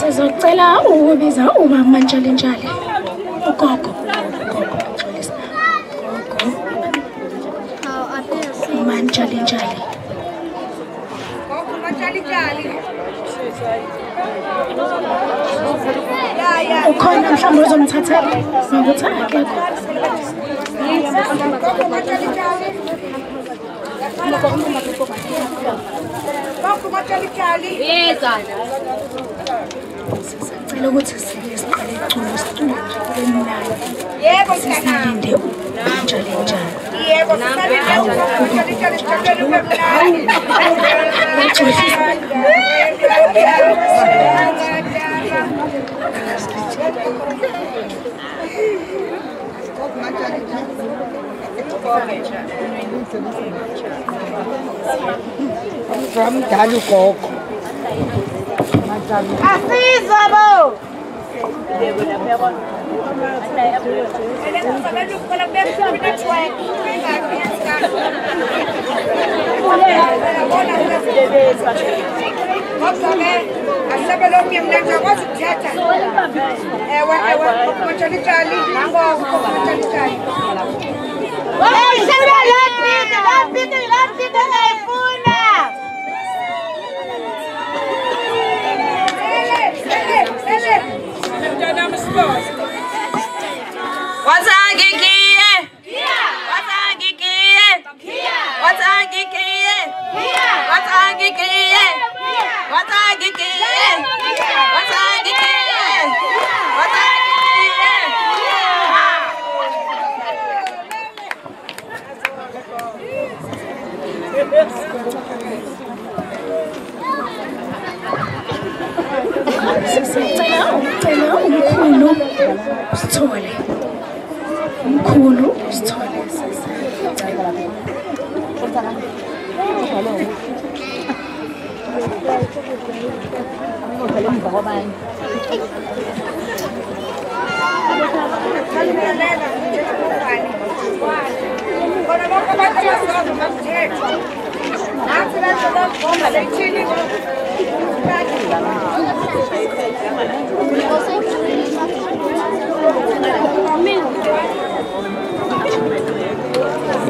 Sizocela ukubiza umama Ntshalintshalile. Ugogo. Umama Ntshalintshalile. Ukhona mhlawumbe uzomthathela ngokuthi akekho. Sicela ukuthi siqale iculo siculo emnandi. Yebo sisalinde Ntshalintshalile. Yebo sisalinde Mdala ugogo. Asiza bo. Sicela umkhulu Sithole. Umkhulu Sithole.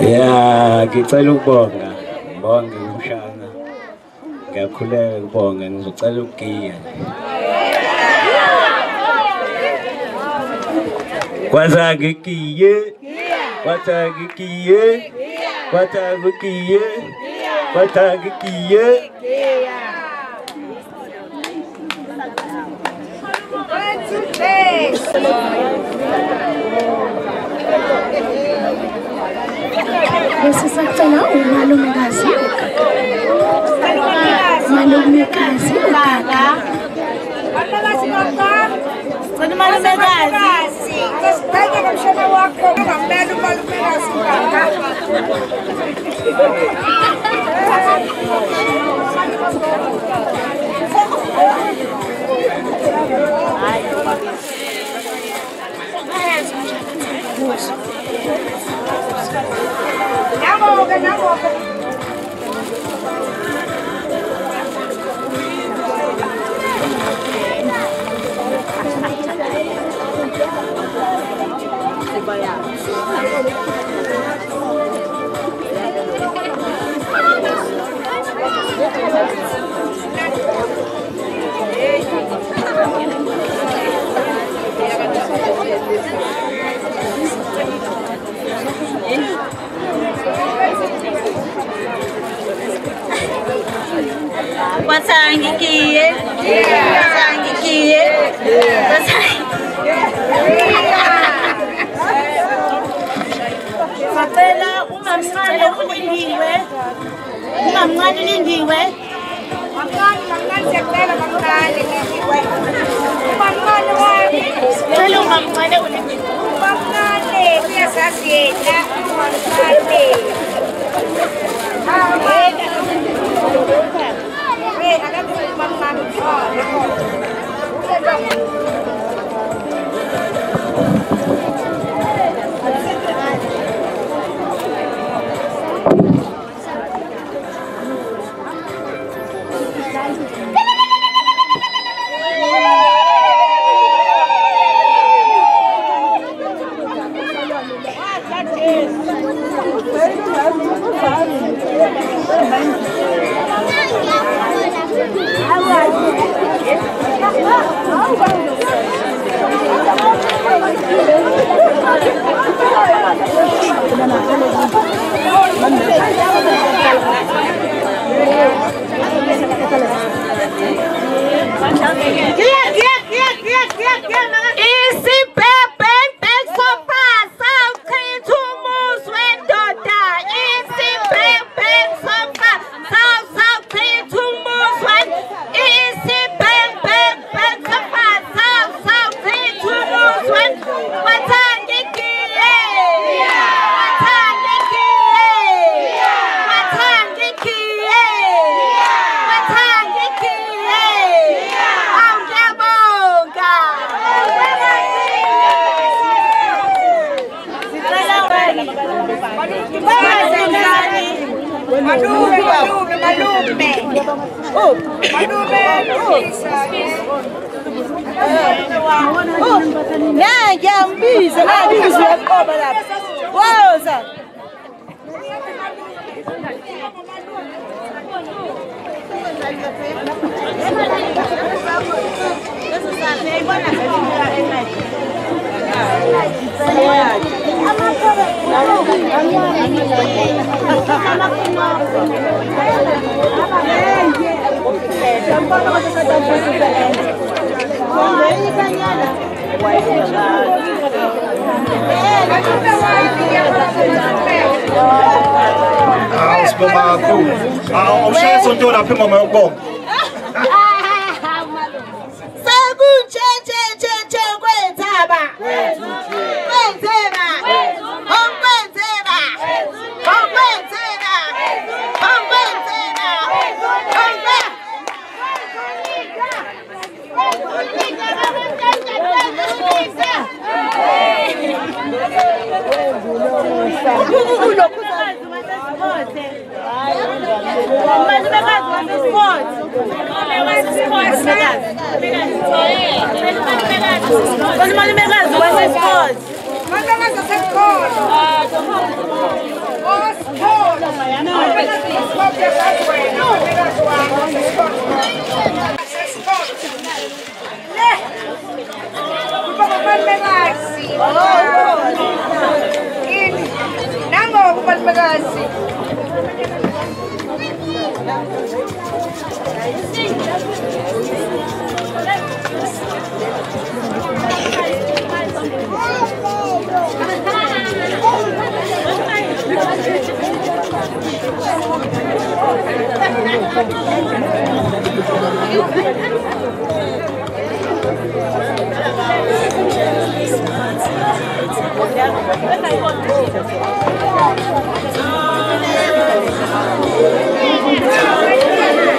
Ya, ngicela ukubonga. Ngibonge umshana. Ngiyakhuleka ukubonga, ngizocela ukugiya. Kwazagiye. Kwazagiye. Kwazagiye. Kwazagiye. Sisacela umalumekazi umalumekazi ugaga. Sicela umalumekazi. Sicela ngomshana wakho ungamela umalumekazi ugaga. Wasangikiye. Sacela umamncane ulindiwe. Umamncane ulindiwe. Sicela umamncane ulindiwe. Umamncane uyasazi yena umamncane.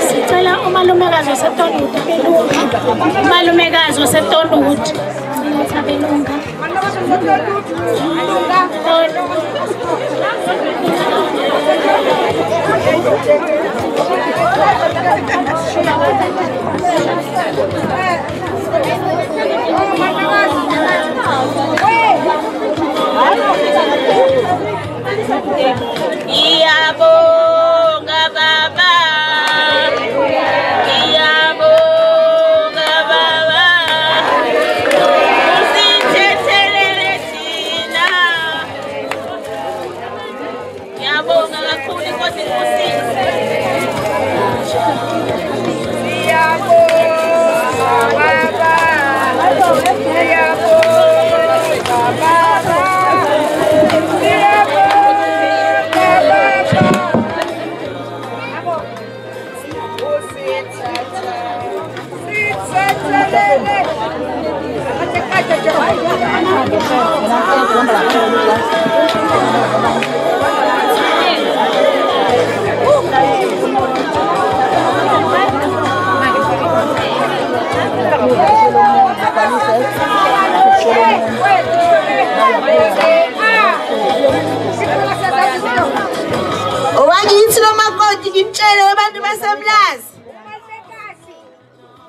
Sicela umalumekazi waseTonwood abelunga. Umalumekazi waseTonwood. Abelunga. Iyabonga baba, iyabonga baba, usithethelele thina. Iyabonga kakhulu inkosi kusise.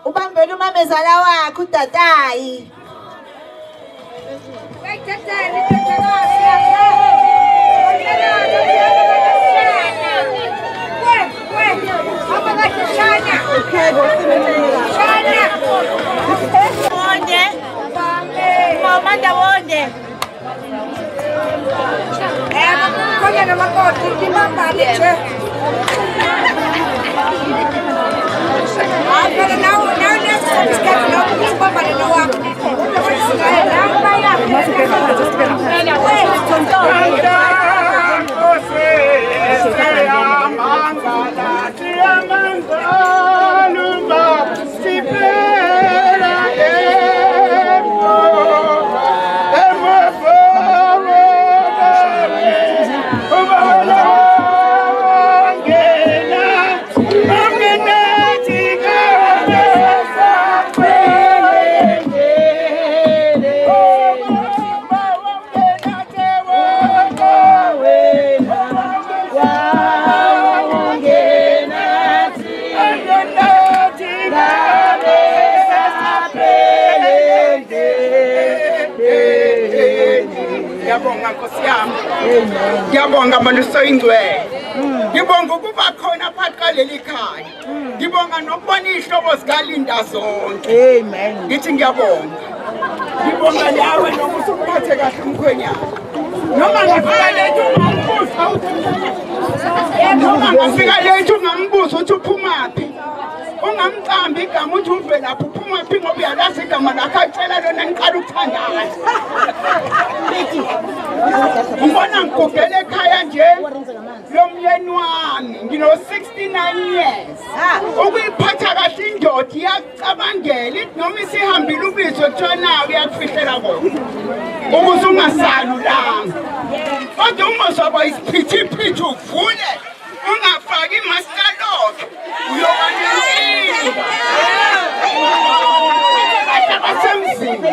Ubambele umamezala wakho udadayi. Yeah. Ngiyabonga Nkosi yami. Ngiyabonga Maluso ingcwele. Ngibonga ukuba khona phakathi kwaleli khaya. Ngibonga nokubona ihlobo zikaLinda zonke. Amen. Ngithi ngiyabonga. Ngibonga nawe nokusuphathe kahle umkhwenyana. Noma ngifika lethu ungambuza noma ngifika lethu ungambuza uthi uphumaphi. Ungamcambi igama uthi uve lapho uphumaphi ngoba uyalazi igama lakho acela lona ngiqala ukuthandana. Ngibona ngigugele ekhaya nje lomyeni wami ngino 69 years. Ukuyiphatha kahle indoda iyacabangela ithi noma isihambile ubizo kuthiwa nawe uyakufihlela kona. Ukuze ungasalulanga. Kodwa uma uzaba isiphithiphithi uvule ungafaki imaster lock uyoba nenkinga. Basemzini.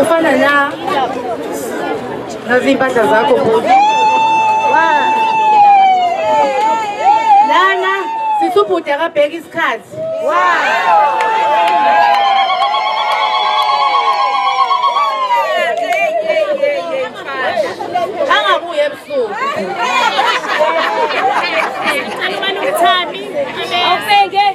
Ufana na zimpahla zakho futhi. Lana sisubhuti akabheka isikhathi. Angabuye ebusuku. Awubheke.